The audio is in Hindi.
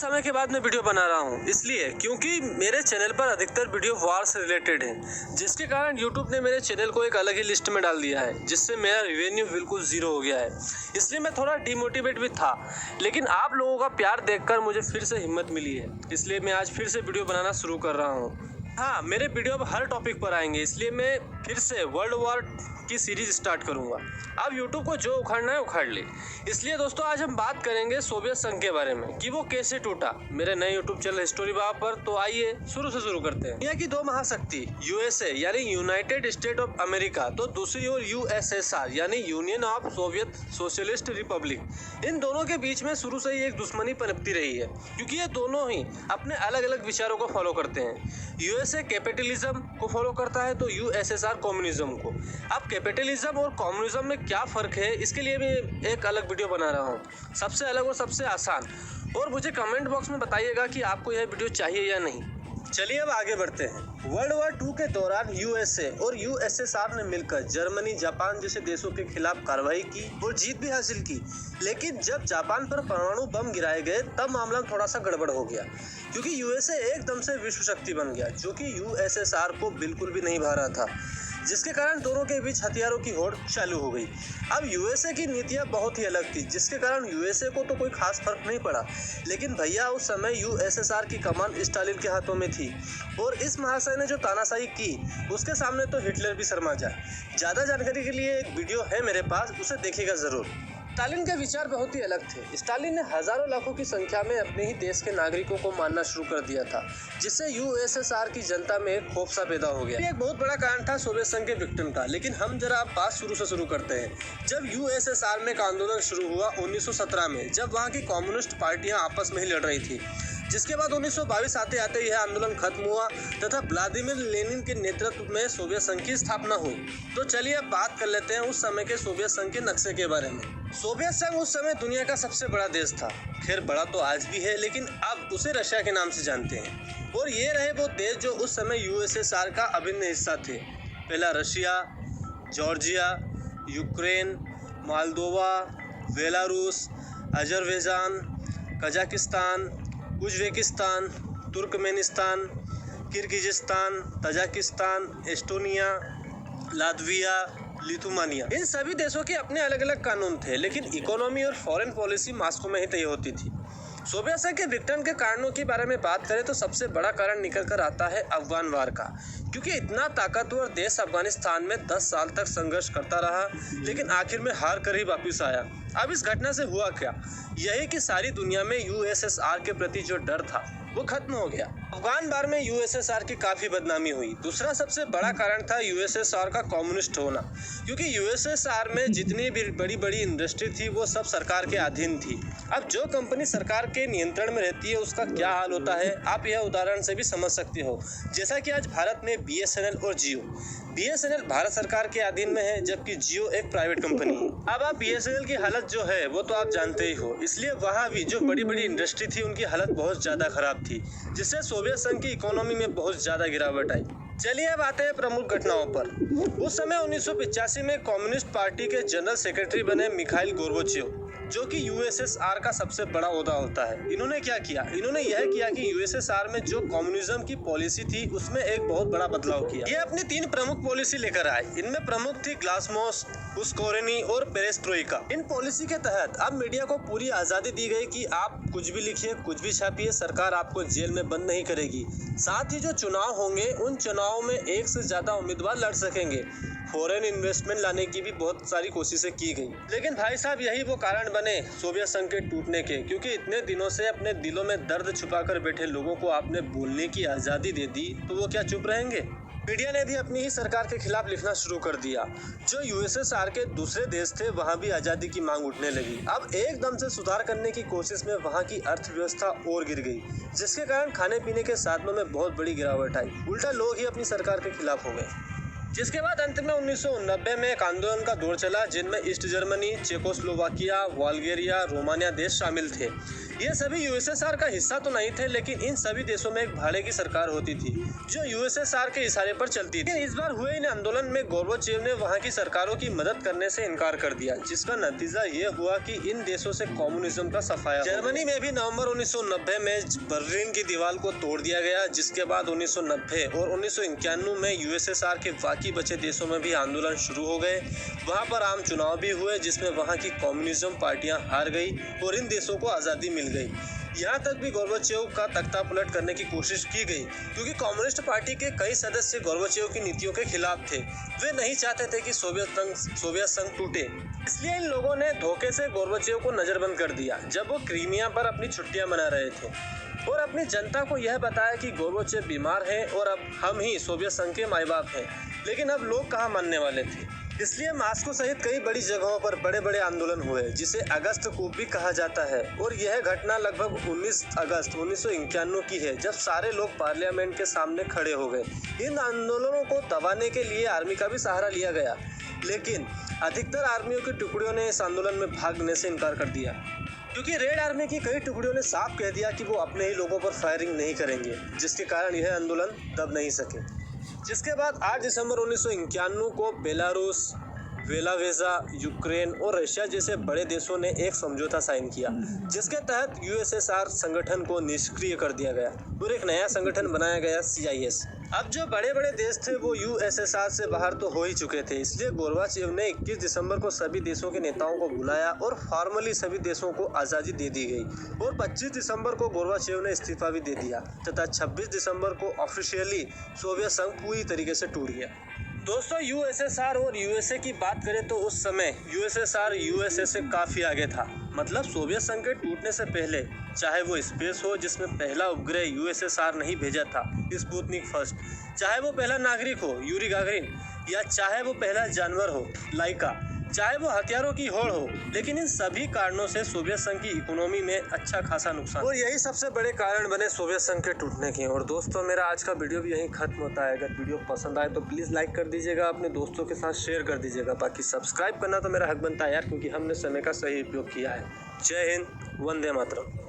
समय के बाद मैं वीडियो बना रहा हूँ, इसलिए क्योंकि मेरे चैनल पर अधिकतर वीडियो वार से रिलेटेड है, जिसके कारण यूट्यूब ने मेरे चैनल को एक अलग ही लिस्ट में डाल दिया है, जिससे मेरा रेवेन्यू बिल्कुल ज़ीरो हो गया है। इसलिए मैं थोड़ा डिमोटिवेट भी था, लेकिन आप लोगों का प्यार देखकर मुझे फिर से हिम्मत मिली है, इसलिए मैं आज फिर से वीडियो बनाना शुरू कर रहा हूँ। हाँ, मेरे वीडियो अब हर टॉपिक पर आएंगे, इसलिए मैं फिर से वर्ल्ड वॉर की सीरीज स्टार्ट करूंगा। अब यूट्यूब को जो उखाड़ना है उखाड़ ले। इसलिए दोस्तों आज हम बात करेंगे सोवियत संघ के बारे में कि वो कैसे टूटा। मेरे नए यूट्यूब चैनल हिस्टोरी बाब पर, तो आइए शुरू करते हैं। दुनिया की दो महाशक्ति यूएसए यानी यूनाइटेड स्टेट ऑफ अमेरिका, तो दूसरी ओर यूएसएसआर यानी union of Soviet socialist republic, इन दोनों के बीच में शुरू से ही एक दुश्मनी पनपती रही है, क्योंकि ये दोनों ही अपने अलग अलग विचारों को फॉलो करते हैं। यूएसए कैपिटलिज्म को फॉलो करता है तो यूएसएसआर कम्युनिज्म को। अब कैपिटलिज्म और कम्युनिज्म में क्या फ़र्क है, इसके लिए मैं एक अलग वीडियो बना रहा हूँ, सबसे अलग और सबसे आसान। और मुझे कमेंट बॉक्स में बताइएगा कि आपको यह वीडियो चाहिए या नहीं। चलिए अब आगे बढ़ते हैं। वर्ल्ड वॉर 2 के दौरान यूएसए और यूएसएसआर ने मिलकर जर्मनी, जापान जैसे देशों के खिलाफ कार्रवाई की और जीत भी हासिल की। लेकिन जब जापान पर परमाणु बम गिराए गए तब मामला थोड़ा सा गड़बड़ हो गया, क्योंकि यूएसए एकदम से विश्व शक्ति बन गया, जो कि यूएसएसआर को बिल्कुल भी नहीं भा रहा था, जिसके कारण दोनों के बीच हथियारों की होड़ चालू हो गई। अब यूएसए की नीतियां बहुत ही अलग थी, जिसके कारण यूएसए को तो कोई खास फर्क नहीं पड़ा, लेकिन भैया उस समय यूएसएसआर की कमान स्टालिन के हाथों में थी और इस महाशय ने जो तानाशाही की उसके सामने तो हिटलर भी शर्मा जाए। ज़्यादा जानकारी के लिए एक वीडियो है मेरे पास, उसे देखिएगा ज़रूर। स्टालिन के विचार बहुत ही अलग थे। स्टालिन ने हजारों लाखों की संख्या में अपने ही देश के नागरिकों को मारना शुरू कर दिया था, जिससे यूएसएसआर की जनता में एक खौफ सा पैदा हो गया। ये एक बहुत बड़ा कारण था सोवियत संघ के विक्टिम का। लेकिन हम जरा अब बात शुरू करते हैं। जब यूएसएसआर में एक आंदोलन शुरू हुआ 1917 में, जब वहाँ की कम्युनिस्ट पार्टियां आपस में ही लड़ रही थी, जिसके बाद 1922 आते आते यह आंदोलन खत्म हुआ तथा व्लादिमीर लेनिन के नेतृत्व में सोवियत संघ की स्थापना हुई। तो चलिए अब बात कर लेते हैं उस समय के सोवियत संघ के नक्शे के बारे में। सोवियत संघ उस समय दुनिया का सबसे बड़ा देश था। खैर बड़ा तो आज भी है, लेकिन अब उसे रशिया के नाम से जानते हैं। और ये रहे वो देश जो उस समय यूएसएसआर का अभिन्न हिस्सा थे। पहला Russia, Georgia, Ukraine, Moldova, Belarus, Azerbaijan, Kazakhstan, Uzbekistan, Turkmenistan, Kyrgyzstan, Tajikistan, Estonia, Latvia, Lithuania, इन सभी देशों के अपने अलग अलग कानून थे, लेकिन इकोनॉमी और फॉरेन पॉलिसी मॉस्को में ही तय होती थी। सोवियत संघ के विघटन के कारणों के बारे में बात करें तो सबसे बड़ा कारण निकल कर आता है अफगान वार का, क्योंकि इतना ताकतवर देश अफगानिस्तान में 10 साल तक संघर्ष करता रहा, लेकिन आखिर में हार कर ही वापिस आया। अब इस घटना से हुआ क्या, यही कि सारी दुनिया में यूएसएसआर के प्रति जो डर था वो खत्म हो गया। अफगान वार में यूएसएसआर की काफी बदनामी हुई। दूसरा सबसे बड़ा कारण था यूएसएसआर का कम्युनिस्ट होना, क्योंकि यूएसएसआर में जितनी भी बड़ी इंडस्ट्री थी वो सब सरकार के अधीन थी। अब जो कंपनी सरकार के नियंत्रण में रहती है उसका क्या हाल होता है, आप यह उदाहरण से भी समझ सकते हो। जैसा कि आज भारत में बीएसएनएल और जियो। बीएसएनएल भारत सरकार के अधीन में है, जबकि जियो एक प्राइवेट कंपनी है। अब आप बीएसएनएल की हालत जो है वो तो आप जानते ही हो, इसलिए वहाँ भी जो बड़ी इंडस्ट्री थी उनकी हालत बहुत ज़्यादा खराब थी, जिससे सोवियत संघ की इकोनॉमी में बहुत ज़्यादा गिरावट आई। चलिए अब आते हैं प्रमुख घटनाओं पर। उस समय 1985 में कम्युनिस्ट पार्टी के जनरल सेक्रेटरी बने मिखाइल गोर्बाचेव, जो कि यूएसएसआर का सबसे बड़ा ओहदा होता है। इन्होंने क्या किया, इन्होंने यह किया कि यूएसएसआर में जो कम्युनिज्म की पॉलिसी थी उसमें एक बहुत बड़ा बदलाव किया। ये अपनी 3 प्रमुख पॉलिसी लेकर आए। इनमें प्रमुख थी ग्लासनोस्ट, उस्कोरेनी और पेरेस्ट्रोइका। इन पॉलिसी के तहत अब मीडिया को पूरी आज़ादी दी गई कि आप कुछ भी लिखिए, कुछ भी छापिए, सरकार आपको जेल में बंद नहीं करेगी। साथ ही जो चुनाव होंगे उन चुनावों में 1 से ज़्यादा उम्मीदवार लड़ सकेंगे। फॉरेन इन्वेस्टमेंट लाने की भी बहुत सारी कोशिशें की गई। लेकिन भाई साहब यही वो कारण बने सोवियत संघ के टूटने के, क्योंकि इतने दिनों से अपने दिलों में दर्द छुपाकर बैठे लोगों को आपने बोलने की आज़ादी दे दी, तो वो क्या चुप रहेंगे। मीडिया ने भी अपनी ही सरकार के खिलाफ लिखना शुरू कर दिया। जो यूएसएसआर के दूसरे देश थे वहाँ भी आज़ादी की मांग उठने लगी। अब एकदम से सुधार करने की कोशिश में वहाँ की अर्थव्यवस्था और गिर गई, जिसके कारण खाने पीने के साधनों में बहुत बड़ी गिरावट आई। उल्टा लोग ही अपनी सरकार के खिलाफ हो गए। जिसके बाद अंत में 1990 में एक आंदोलन का दौर चला, जिनमें east Germany, Czechoslovakia, Bulgaria, Romania देश शामिल थे। ये सभी यूएसएसआर का हिस्सा तो नहीं थे, लेकिन इन सभी देशों में एक भाड़े की सरकार होती थी जो यूएसएसआर के इशारे पर चलती थी। इस बार हुए इन आंदोलन में गोर्बाचेव ने वहां की सरकारों की मदद करने से इनकार कर दिया, जिसका नतीजा ये हुआ कि इन देशों से कम्युनिज्म का सफाया। जर्मनी में भी नवंबर 1990 में बर्लिन की दीवार को तोड़ दिया गया, जिसके बाद 1990 और 1991 में यूएसएसआर के बाकी बचे देशों में भी आंदोलन शुरू हो गए। वहाँ पर आम चुनाव भी हुए, जिसमें वहाँ की कम्युनिज्म पार्टियां हार गई और इन देशों को आज़ादी मिल गई। यहाँ तक भी गोर्बाचेव का तख्ता पलट करने की कोशिश की गई, क्योंकि कम्युनिस्ट पार्टी के कई सदस्य गोर्बाचेव की नीतियों के खिलाफ थे। वे नहीं चाहते थे कि सोवियत संघ टूटे, इसलिए इन लोगों ने धोखे से गोर्बाचेव को नजरबंद कर दिया जब वो क्रीमिया पर अपनी छुट्टियां मना रहे थे, और अपनी जनता को यह बताया कि गोर्बाचेव बीमार है और अब हम ही सोवियत संघ के माई बाप हैं। लेकिन अब लोग कहाँ मानने वाले थे, इसलिए मॉस्को सहित कई बड़ी जगहों पर बड़े बड़े आंदोलन हुए, जिसे अगस्त कूप भी कहा जाता है। और यह घटना लगभग 19 अगस्त 1991 की है, जब सारे लोग पार्लियामेंट के सामने खड़े हो गए। इन आंदोलनों को दबाने के लिए आर्मी का भी सहारा लिया गया, लेकिन अधिकतर आर्मियों की टुकड़ियों ने इस आंदोलन में भाग लेने से इनकार कर दिया, क्योंकि रेड आर्मी की कई टुकड़ियों ने साफ कह दिया कि वो अपने ही लोगों पर फायरिंग नहीं करेंगे, जिसके कारण यह आंदोलन दब नहीं सके। जिसके बाद 8 दिसंबर 1991 को बेलारूस, वेलावेजा, यूक्रेन और रशिया जैसे बड़े देशों ने एक समझौता साइन किया, जिसके तहत यूएसएसआर संगठन को निष्क्रिय कर दिया गया और एक नया संगठन बनाया गया, CIS। अब जो बड़े बड़े देश थे वो यूएसएसआर से बाहर तो हो ही चुके थे, इसलिए गोर्बाचेव ने 21 दिसंबर को सभी देशों के नेताओं को बुलाया और फॉर्मली सभी देशों को आज़ादी दे दी गई। और 25 दिसंबर को गोर्बाचेव ने इस्तीफा भी दे दिया तथा 26 दिसंबर को ऑफिशियली सोवियत संघ पूरी तरीके से टूट गया। दोस्तों, यूएसएसआर और यूएसए की बात करें तो उस समय यूएसएसआर यूएसए से काफ़ी आगे था। मतलब सोवियत संघ के टूटने से पहले, चाहे वो स्पेस हो जिसमें पहला उपग्रह यूएसएसआर ने ही भेजा था, स्पुतनिक फर्स्ट, चाहे वो पहला नागरिक हो, यूरी गागरिन, या चाहे वो पहला जानवर हो, लाइका, चाहे वो हथियारों की होड़ हो, लेकिन इन सभी कारणों से सोवियत संघ की इकोनॉमी में अच्छा खासा नुकसान, और यही सबसे बड़े कारण बने सोवियत संघ के टूटने के। और दोस्तों, मेरा आज का वीडियो भी यहीं खत्म होता है। अगर वीडियो पसंद आए तो प्लीज़ लाइक कर दीजिएगा, अपने दोस्तों के साथ शेयर कर दीजिएगा। बाकी सब्सक्राइब करना तो मेरा हक बनता है यार, क्योंकि हमने समय का सही उपयोग किया है। जय हिंद, वंदे मातरम।